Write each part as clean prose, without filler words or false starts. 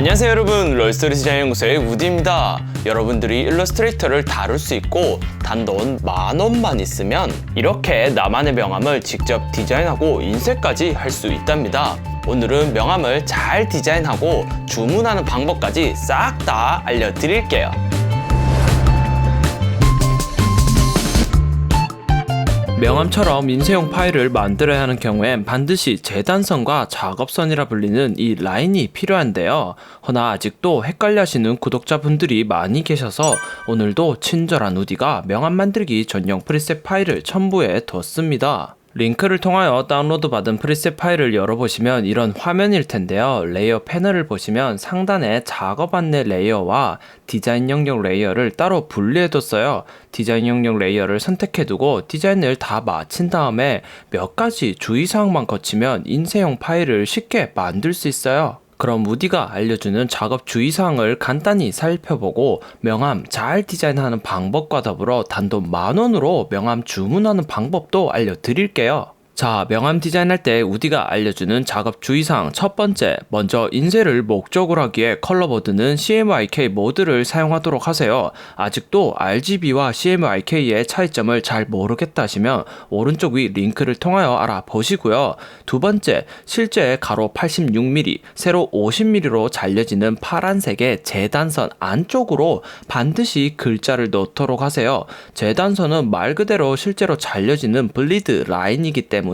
안녕하세요 여러분, 롤스토리 디자인연구소의 우디입니다. 여러분들이 일러스트레이터를 다룰 수 있고 단돈 10,000원만 있으면 이렇게 나만의 명함을 직접 디자인하고 인쇄까지 할 수 있답니다. 오늘은 명함을 잘 디자인하고 주문하는 방법까지 싹 다 알려드릴게요. 명함처럼 인쇄용 파일을 만들어야 하는 경우엔 반드시 재단선과 작업선이라 불리는 이 라인이 필요한데요. 허나 아직도 헷갈려하시는 구독자분들이 많이 계셔서 오늘도 친절한 우디가 명함 만들기 전용 프리셋 파일을 첨부해 뒀습니다. 링크를 통하여 다운로드 받은 프리셋 파일을 열어보시면 이런 화면일 텐데요. 레이어 패널을 보시면 상단에 작업 안내 레이어와 디자인 영역 레이어를 따로 분리해뒀어요. 디자인 영역 레이어를 선택해두고 디자인을 다 마친 다음에 몇 가지 주의사항만 거치면 인쇄용 파일을 쉽게 만들 수 있어요. 그럼 우디가 알려주는 작업 주의사항을 간단히 살펴보고 명함 잘 디자인하는 방법과 더불어 단돈 10,000원으로 명함 주문하는 방법도 알려드릴게요. 자, 명함 디자인할 때 우디가 알려주는 작업 주의사항 첫 번째, 먼저 인쇄를 목적으로 하기에 컬러보드는 CMYK 모드를 사용하도록 하세요. 아직도 RGB와 CMYK의 차이점을 잘 모르겠다 하시면 오른쪽 위 링크를 통하여 알아보시고요. 두 번째, 실제 가로 86mm, 세로 50mm로 잘려지는 파란색의 재단선 안쪽으로 반드시 글자를 넣도록 하세요. 재단선은 말 그대로 실제로 잘려지는 블리드 라인이기 때문에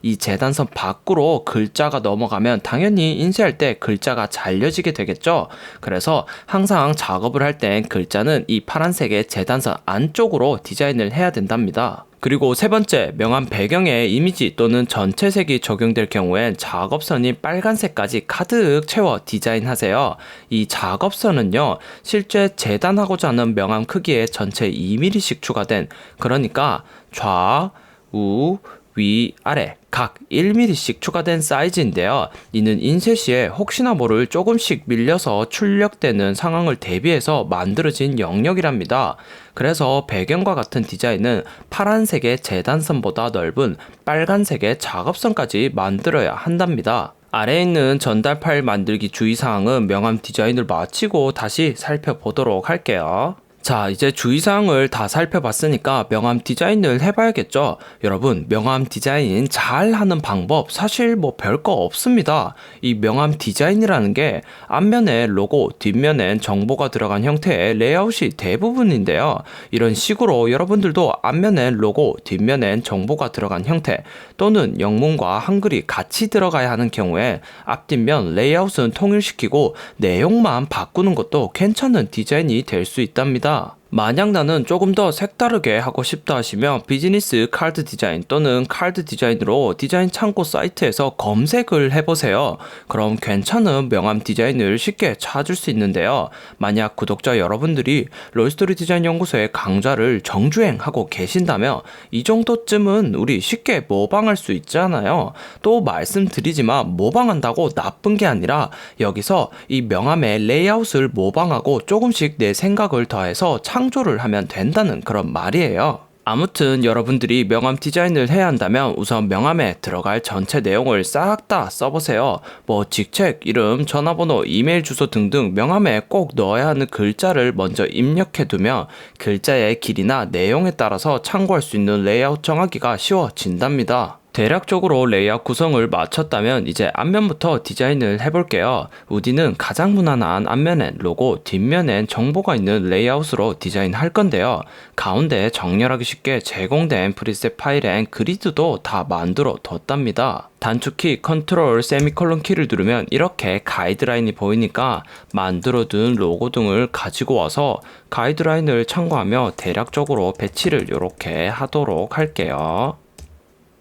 이 재단선 밖으로 글자가 넘어가면 당연히 인쇄할 때 글자가 잘려지게 되겠죠. 그래서 항상 작업을 할 땐 글자는 이 파란색의 재단선 안쪽으로 디자인을 해야 된답니다. 그리고 세 번째, 명함 배경에 이미지 또는 전체 색이 적용될 경우엔 작업선이 빨간색까지 가득 채워 디자인하세요. 이 작업선은요, 실제 재단하고자 하는 명함 크기의 전체 2mm씩 추가된, 그러니까 좌, 우, 위, 아래 각 1mm씩 추가된 사이즈인데요. 이는 인쇄 시에 혹시나 모를 조금씩 밀려서 출력되는 상황을 대비해서 만들어진 영역이랍니다. 그래서 배경과 같은 디자인은 파란색의 재단선보다 넓은 빨간색의 작업선까지 만들어야 한답니다. 아래에 있는 전달 파일 만들기 주의사항은 명함 디자인을 마치고 다시 살펴보도록 할게요. 자, 이제 주의사항을 다 살펴봤으니까 명함 디자인을 해봐야겠죠. 여러분, 명함 디자인 잘 하는 방법 사실 뭐 별거 없습니다. 이 명함 디자인이라는 게 앞면에 로고, 뒷면엔 정보가 들어간 형태의 레이아웃이 대부분인데요. 이런 식으로 여러분들도 앞면엔 로고, 뒷면엔 정보가 들어간 형태 또는 영문과 한글이 같이 들어가야 하는 경우에 앞뒷면 레이아웃은 통일시키고 내용만 바꾸는 것도 괜찮은 디자인이 될 수 있답니다. 만약 나는 조금 더 색다르게 하고 싶다 하시면 비즈니스 카드 디자인 또는 카드 디자인으로 디자인 창고 사이트에서 검색을 해보세요. 그럼 괜찮은 명함 디자인을 쉽게 찾을 수 있는데요. 만약 구독자 여러분들이 롤스토리 디자인 연구소의 강좌를 정주행하고 계신다면 이 정도쯤은 우리 쉽게 모방할 수 있잖아요. 또 말씀드리지만 모방한다고 나쁜 게 아니라 여기서 이 명함의 레이아웃을 모방하고 조금씩 내 생각을 더해서 창조를 하면 된다는 그런 말이에요. 아무튼 여러분들이 명함 디자인을 해야 한다면 우선 명함에 들어갈 전체 내용을 싹 다 써보세요. 뭐 직책, 이름, 전화번호, 이메일 주소 등등 명함에 꼭 넣어야 하는 글자를 먼저 입력해두면 글자의 길이나 내용에 따라서 참고할 수 있는 레이아웃 정하기가 쉬워진답니다. 대략적으로 레이아웃 구성을 마쳤다면 이제 앞면부터 디자인을 해볼게요. 우디는 가장 무난한 앞면엔 로고, 뒷면엔 정보가 있는 레이아웃으로 디자인할 건데요. 가운데 정렬하기 쉽게 제공된 프리셋 파일엔 그리드도 다 만들어 뒀답니다. 단축키 컨트롤 세미콜론 키를 누르면 이렇게 가이드라인이 보이니까 만들어둔 로고 등을 가지고 와서 가이드라인을 참고하며 대략적으로 배치를 이렇게 하도록 할게요.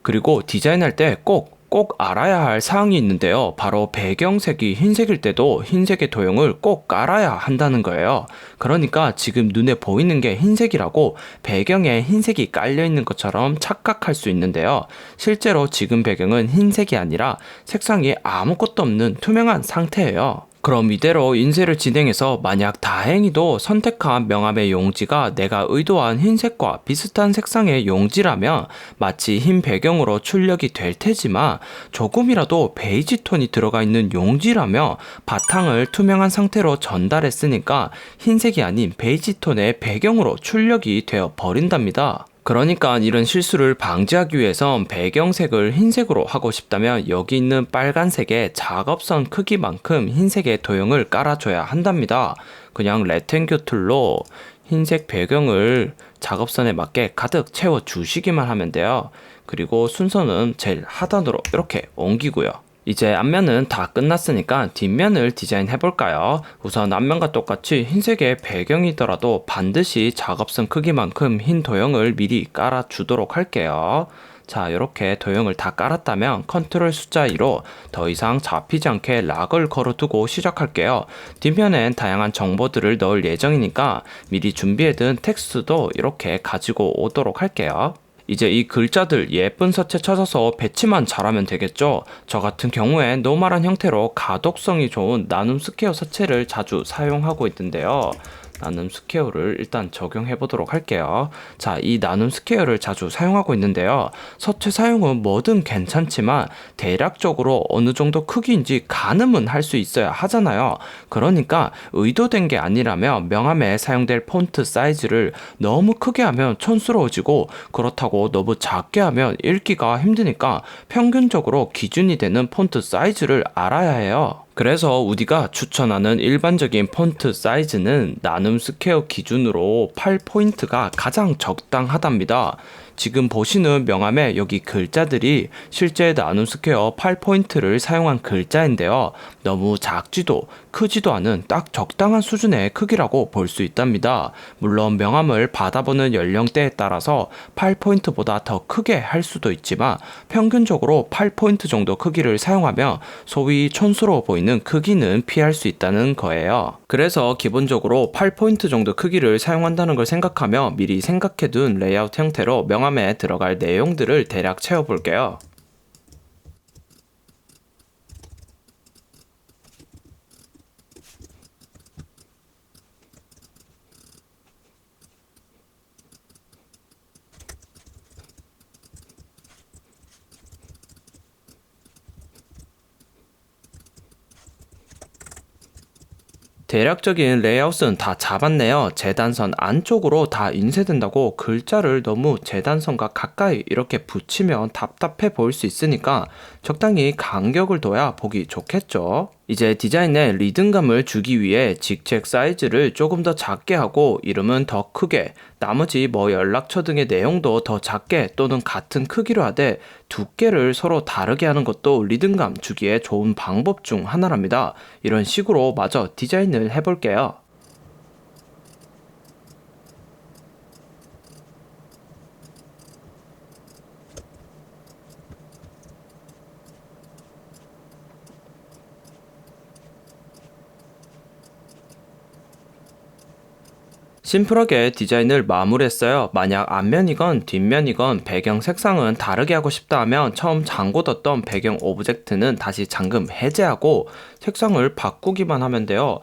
그리고 디자인할 때 꼭 알아야 할 사항이 있는데요. 바로 배경색이 흰색일 때도 흰색의 도형을 꼭 깔아야 한다는 거예요. 그러니까 지금 눈에 보이는 게 흰색이라고 배경에 흰색이 깔려 있는 것처럼 착각할 수 있는데요. 실제로 지금 배경은 흰색이 아니라 색상이 아무것도 없는 투명한 상태예요. 그럼 이대로 인쇄를 진행해서 만약 다행히도 선택한 명함의 용지가 내가 의도한 흰색과 비슷한 색상의 용지라면 마치 흰 배경으로 출력이 될 테지만 조금이라도 베이지 톤이 들어가 있는 용지라며 바탕을 투명한 상태로 전달했으니까 흰색이 아닌 베이지 톤의 배경으로 출력이 되어 버린답니다. 그러니까 이런 실수를 방지하기 위해선 배경색을 흰색으로 하고 싶다면 여기 있는 빨간색의 작업선 크기만큼 흰색의 도형을 깔아줘야 한답니다. 그냥 레탱규 툴로 흰색 배경을 작업선에 맞게 가득 채워주시기만 하면 돼요. 그리고 순서는 제일 하단으로 이렇게 옮기고요. 이제 앞면은 다 끝났으니까 뒷면을 디자인 해볼까요? 우선 앞면과 똑같이 흰색의 배경이더라도 반드시 작업선 크기만큼 흰 도형을 미리 깔아주도록 할게요. 자, 이렇게 도형을 다 깔았다면 컨트롤 숫자 2로 더 이상 잡히지 않게 락을 걸어두고 시작할게요. 뒷면엔 다양한 정보들을 넣을 예정이니까 미리 준비해둔 텍스트도 이렇게 가지고 오도록 할게요. 이제 이 글자들 예쁜 서체 찾아서 배치만 잘하면 되겠죠? 저 같은 경우엔 노멀한 형태로 가독성이 좋은 나눔 스퀘어 서체를 자주 사용하고 있는데요. 나눔 스퀘어를 일단 적용해 보도록 할게요. 자, 이 나눔 스퀘어를 자주 사용하고 있는데요. 서체 사용은 뭐든 괜찮지만 대략적으로 어느 정도 크기인지 가늠은 할 수 있어야 하잖아요. 그러니까 의도된 게 아니라면 명함에 사용될 폰트 사이즈를 너무 크게 하면 촌스러워지고 그렇다고 너무 작게 하면 읽기가 힘드니까 평균적으로 기준이 되는 폰트 사이즈를 알아야 해요. 그래서 우디가 추천하는 일반적인 폰트 사이즈는 나눔 스퀘어 기준으로 8포인트가 가장 적당하답니다. 지금 보시는 명함에 여기 글자들이 실제 나눔 스퀘어 8포인트를 사용한 글자인데요. 너무 작지도 크지도 않은 딱 적당한 수준의 크기라고 볼 수 있답니다. 물론 명함을 받아보는 연령대에 따라서 8포인트보다 더 크게 할 수도 있지만 평균적으로 8포인트 정도 크기를 사용하면 소위 촌스러워 보이는 크기는 피할 수 있다는 거예요. 그래서 기본적으로 8포인트 정도 크기를 사용한다는 걸 생각하며 미리 생각해둔 레이아웃 형태로 명함에 들어갈 내용들을 대략 채워볼게요. 대략적인 레이아웃은 다 잡았네요. 재단선 안쪽으로 다 인쇄된다고 글자를 너무 재단선과 가까이 이렇게 붙이면 답답해 보일 수 있으니까 적당히 간격을 둬야 보기 좋겠죠. 이제 디자인에 리듬감을 주기 위해 직책 사이즈를 조금 더 작게 하고 이름은 더 크게, 나머지 연락처 등의 내용도 더 작게 또는 같은 크기로 하되 두께를 서로 다르게 하는 것도 리듬감 주기에 좋은 방법 중 하나랍니다. 이런 식으로 마저 디자인을 해볼게요. 심플하게 디자인을 마무리했어요. 만약 앞면이건 뒷면이건 배경 색상은 다르게 하고 싶다 하면 처음 잠궈뒀던 배경 오브젝트는 다시 잠금 해제하고 색상을 바꾸기만 하면 돼요.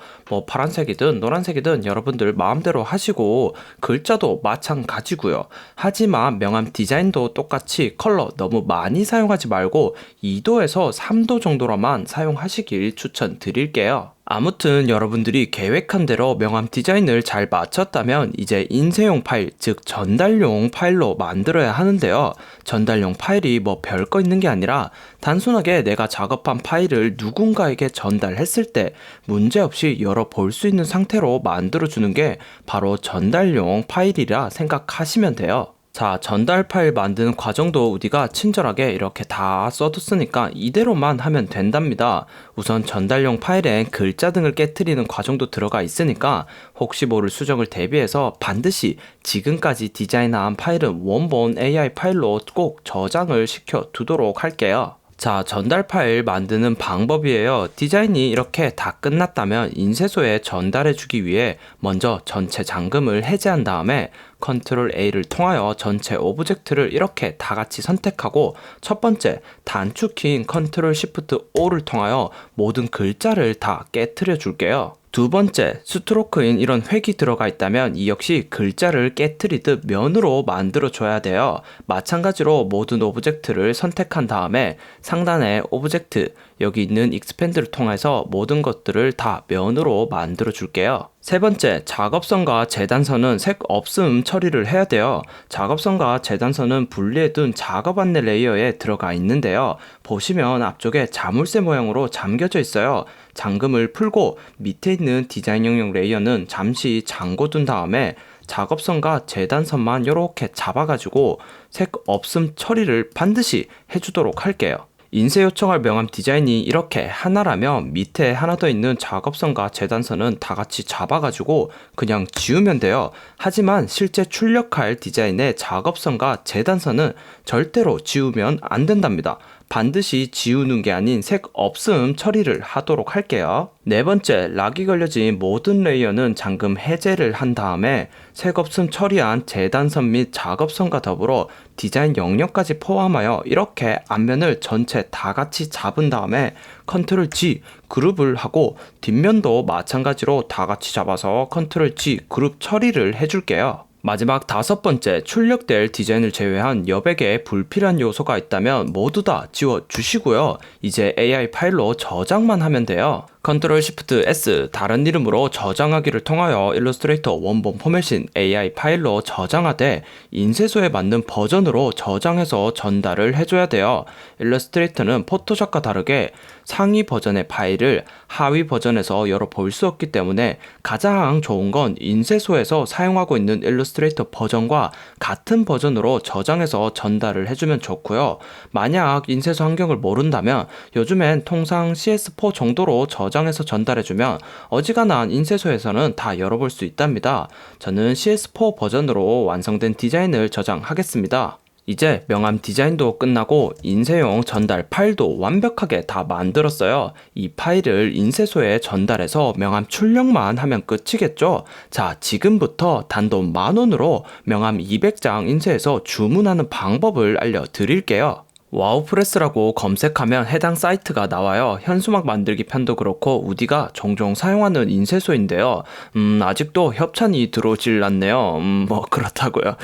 파란색이든 노란색이든 여러분들 마음대로 하시고 글자도 마찬가지고요. 하지만 명함 디자인도 똑같이 컬러 너무 많이 사용하지 말고 2도에서 3도 정도로만 사용하시길 추천드릴게요. 아무튼 여러분들이 계획한 대로 명함 디자인을 잘 마쳤다면 이제 인쇄용 파일, 즉 전달용 파일로 만들어야 하는데요. 전달용 파일이 별거 있는 게 아니라 단순하게 내가 작업한 파일을 누군가에게 전달했을 때 문제없이 열어볼 수 있는 상태로 만들어주는 게 바로 전달용 파일이라 생각하시면 돼요. 자, 전달 파일 만드는 과정도 우리가 친절하게 이렇게 다 써뒀으니까 이대로만 하면 된답니다. 우선 전달용 파일엔 글자 등을 깨트리는 과정도 들어가 있으니까 혹시 모를 수정을 대비해서 반드시 지금까지 디자인한 파일은 원본 AI 파일로 꼭 저장을 시켜 두도록 할게요. 자, 전달 파일 만드는 방법이에요. 디자인이 이렇게 다 끝났다면 인쇄소에 전달해 주기 위해 먼저 전체 잠금을 해제한 다음에 컨트롤 A를 통하여 전체 오브젝트를 이렇게 다 같이 선택하고 첫 번째 단축키인 컨트롤 시프트 O를 통하여 모든 글자를 다 깨트려 줄게요. 두 번째, 스트로크인 이런 획이 들어가 있다면 이 역시 글자를 깨트리듯 면으로 만들어 줘야 돼요. 마찬가지로 모든 오브젝트를 선택한 다음에 상단에 오브젝트, 여기 있는 익스펜드를 통해서 모든 것들을 다 면으로 만들어 줄게요. 세 번째, 작업선과 재단선은 색 없음 처리를 해야 돼요. 작업선과 재단선은 분리해둔 작업 안내 레이어에 들어가 있는데요. 보시면 앞쪽에 자물쇠 모양으로 잠겨져 있어요. 잠금을 풀고 밑에 있는 디자인 영역 레이어는 잠시 잠궈둔 다음에 작업선과 재단선만 이렇게 잡아가지고 색 없음 처리를 반드시 해주도록 할게요. 인쇄 요청할 명암 디자인이 이렇게 하나라면 밑에 하나 더 있는 작업선과 재단선은 다 같이 잡아가지고 그냥 지우면 돼요. 하지만 실제 출력할 디자인의 작업선과 재단선은 절대로 지우면 안 된답니다. 반드시 지우는 게 아닌 색 없음 처리를 하도록 할게요. 네 번째, 락이 걸려진 모든 레이어는 잠금 해제를 한 다음에 색 없음 처리한 재단선 및 작업선과 더불어 디자인 영역까지 포함하여 이렇게 앞면을 전체 다 같이 잡은 다음에 컨트롤 G 그룹을 하고 뒷면도 마찬가지로 다 같이 잡아서 컨트롤 G 그룹 처리를 해줄게요. 마지막 다섯 번째, 출력될 디자인을 제외한 여백의 불필요한 요소가 있다면 모두 다 지워 주시고요. 이제 AI 파일로 저장만 하면 돼요. 컨트롤 시프트 S 다른 이름으로 저장하기를 통하여 일러스트레이터 원본 포맷인 AI 파일로 저장하되 인쇄소에 맞는 버전으로 저장해서 전달을 해줘야 돼요. 일러스트레이터는 포토샵과 다르게 상위 버전의 파일을 하위 버전에서 열어볼 수 없기 때문에 가장 좋은 건 인쇄소에서 사용하고 있는 일러스트레이터 버전과 같은 버전으로 저장해서 전달을 해주면 좋고요. 만약 인쇄소 환경을 모른다면 요즘엔 통상 CS4 정도로 저장해서 전달해주면 어지간한 인쇄소에서는 다 열어볼 수 있답니다. 저는 CS4 버전으로 완성된 디자인을 저장하겠습니다. 이제 명암 디자인도 끝나고 인쇄용 전달 파일도 완벽하게 다 만들었어요. 이 파일을 인쇄소에 전달해서 명암 출력만 하면 끝이겠죠? 자, 지금부터 단돈 10,000원으로 명암 200장 인쇄해서 주문하는 방법을 알려드릴게요. 와우프레스라고 검색하면 해당 사이트가 나와요. 현수막 만들기 편도 그렇고 우디가 종종 사용하는 인쇄소인데요. 아직도 협찬이 들어오질 않네요. 뭐 그렇다고요.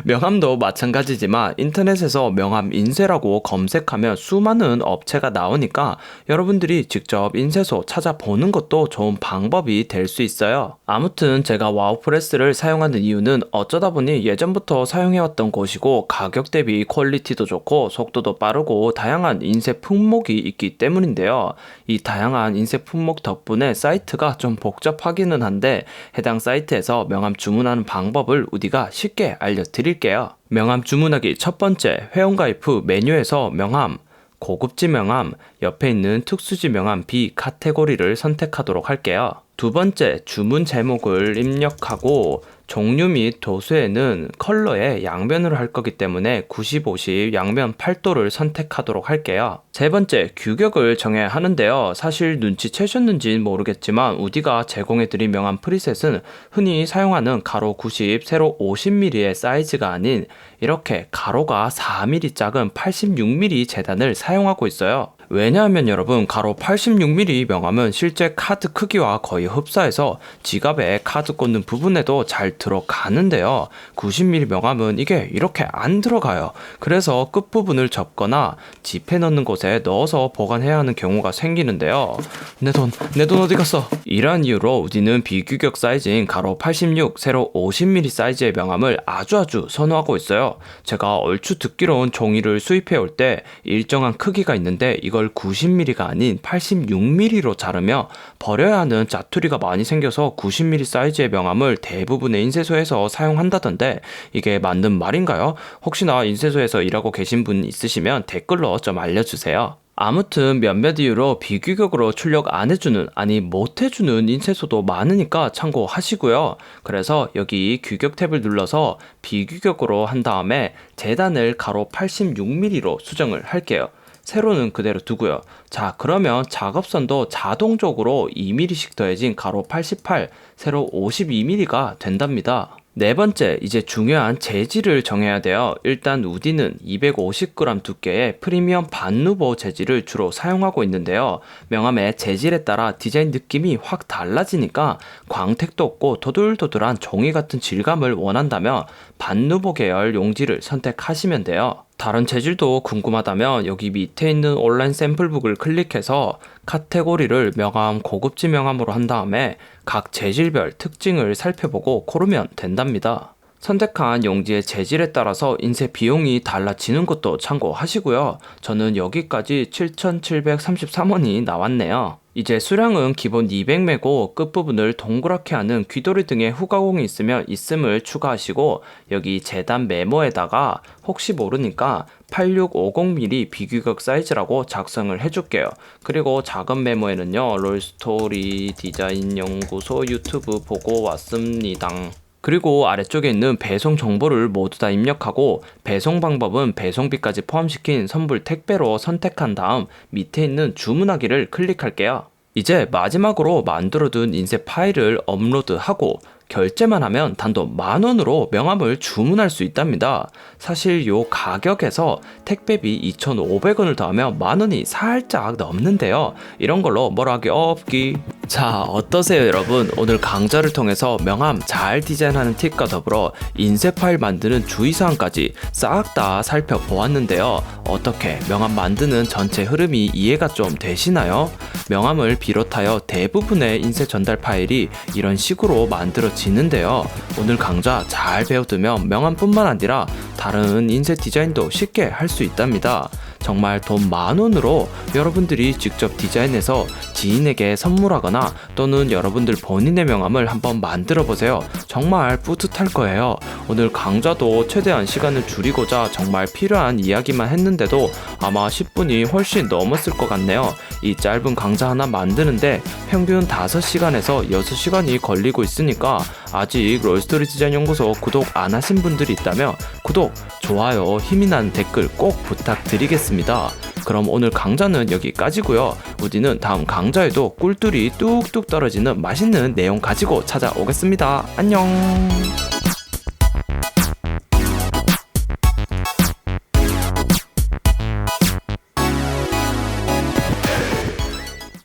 명함도 마찬가지지만 인터넷에서 명함 인쇄라고 검색하면 수많은 업체가 나오니까 여러분들이 직접 인쇄소 찾아보는 것도 좋은 방법이 될 수 있어요. 아무튼 제가 와우프레스를 사용하는 이유는 어쩌다 보니 예전부터 사용해왔던 곳이고 가격 대비 퀄리티도 좋고 속도도 빠르고 다양한 인쇄 품목이 있기 때문인데요. 이 다양한 인쇄 품목 덕분에 사이트가 좀 복잡하기는 한데 해당 사이트에서 명함 주문하는 방법을 우디가 쉽게 알려드릴게요. 명함 주문하기 첫 번째, 회원가입 후 메뉴에서 명함, 고급지 명함, 옆에 있는 특수지 명함 B 카테고리를 선택하도록 할게요. 두 번째, 주문 제목을 입력하고 종류 및 도수에는 컬러에 양면으로 할 거기 때문에 90-50 양면 8도를 선택하도록 할게요. 세 번째, 규격을 정해야 하는데요. 사실 눈치채셨는지는 모르겠지만 우디가 제공해드린 명함 프리셋은 흔히 사용하는 가로 90, 세로 50mm의 사이즈가 아닌 이렇게 가로가 4mm 작은 86mm 재단을 사용하고 있어요. 왜냐하면 여러분, 가로 86mm 명함은 실제 카드 크기와 거의 흡사해서 지갑에 카드 꽂는 부분에도 잘 들어가는데요. 90mm 명함은 이게 이렇게 안 들어가요. 그래서 끝부분을 접거나 지폐 넣는 곳에 넣어서 보관해야 하는 경우가 생기는데요. 내 돈 어디 갔어? 이러한 이유로 우디는 비규격 사이즈인 가로 86, 세로 50mm 사이즈의 명함을 아주 선호하고 있어요. 제가 얼추 듣기로는 종이를 수입해 올 때 일정한 크기가 있는데 이걸 90mm가 아닌 86mm로 자르며 버려야 하는 짜투리가 많이 생겨서 90mm 사이즈의 명함을 대부분의 인쇄소에서 사용한다던데 이게 맞는 말인가요? 혹시나 인쇄소에서 일하고 계신 분 있으시면 댓글로 좀 알려주세요. 아무튼 몇몇 이유로 비규격으로 출력 안 해주는, 아니 못 해주는 인쇄소도 많으니까 참고하시고요. 그래서 여기 규격 탭을 눌러서 비규격으로 한 다음에 재단을 가로 86mm로 수정을 할게요. 세로는 그대로 두고요. 자, 그러면 작업선도 자동적으로 2mm씩 더해진 가로 88, 세로 52mm가 된답니다. 네 번째, 이제 중요한 재질을 정해야 돼요. 일단 우디는 250g 두께의 프리미엄 반누보 재질을 주로 사용하고 있는데요. 명암의 재질에 따라 디자인 느낌이 확 달라지니까 광택도 없고 도돌도돌한 종이 같은 질감을 원한다면 반누보 계열 용지를 선택하시면 돼요. 다른 재질도 궁금하다면 여기 밑에 있는 온라인 샘플북을 클릭해서 카테고리를 명암, 고급지 명암으로 한 다음에 각 재질별 특징을 살펴보고 고르면 된답니다. 선택한 용지의 재질에 따라서 인쇄 비용이 달라지는 것도 참고하시고요. 저는 여기까지 7,733원이 나왔네요. 이제 수량은 기본 200매고 끝부분을 동그랗게 하는 귀돌이 등의 후가공이 있음을 추가하시고 여기 재단 메모에다가 혹시 모르니까 8650mm 비규격 사이즈라고 작성을 해줄게요. 그리고 작은 메모에는요, 롤스토리 디자인 연구소 유튜브 보고 왔습니다. 그리고 아래쪽에 있는 배송 정보를 모두 다 입력하고 배송 방법은 배송비까지 포함시킨 선불 택배로 선택한 다음 밑에 있는 주문하기를 클릭할게요. 이제 마지막으로 만들어둔 인쇄 파일을 업로드하고 결제만 하면 단돈 10,000원으로 명함을 주문할 수 있답니다. 사실 요 가격에서 택배비 2,500원을 더하면 10,000원이 살짝 넘는데요. 이런 걸로 뭐라 하기 없기. 자, 어떠세요 여러분? 오늘 강좌를 통해서 명함 잘 디자인하는 팁과 더불어 인쇄 파일 만드는 주의사항까지 싹 다 살펴보았는데요. 어떻게 명함 만드는 전체 흐름이 이해가 좀 되시나요? 명함을 비롯하여 대부분의 인쇄 전달 파일이 이런 식으로 만들어지는데요. 오늘 강좌 잘 배워두면 명함뿐만 아니라 다른 인쇄 디자인도 쉽게 할 수 있답니다. 정말 돈 10,000원으로 여러분들이 직접 디자인해서 지인에게 선물하거나 또는 여러분들 본인의 명함을 한번 만들어 보세요. 정말 뿌듯할 거예요. 오늘 강좌도 최대한 시간을 줄이고자 정말 필요한 이야기만 했는데도 아마 10분이 훨씬 넘었을 것 같네요. 이 짧은 강좌 하나 만드는데 평균 5시간에서 6시간이 걸리고 있으니까 아직 롤스토리 디자인 연구소 구독 안 하신 분들이 있다면 구독, 좋아요, 힘이 나는 댓글 꼭 부탁드리겠습니다. 그럼 오늘 강좌는 여기까지고요. 우디는 다음 강좌에도 꿀들이 뚝뚝 떨어지는 맛있는 내용 가지고 찾아오겠습니다. 안녕.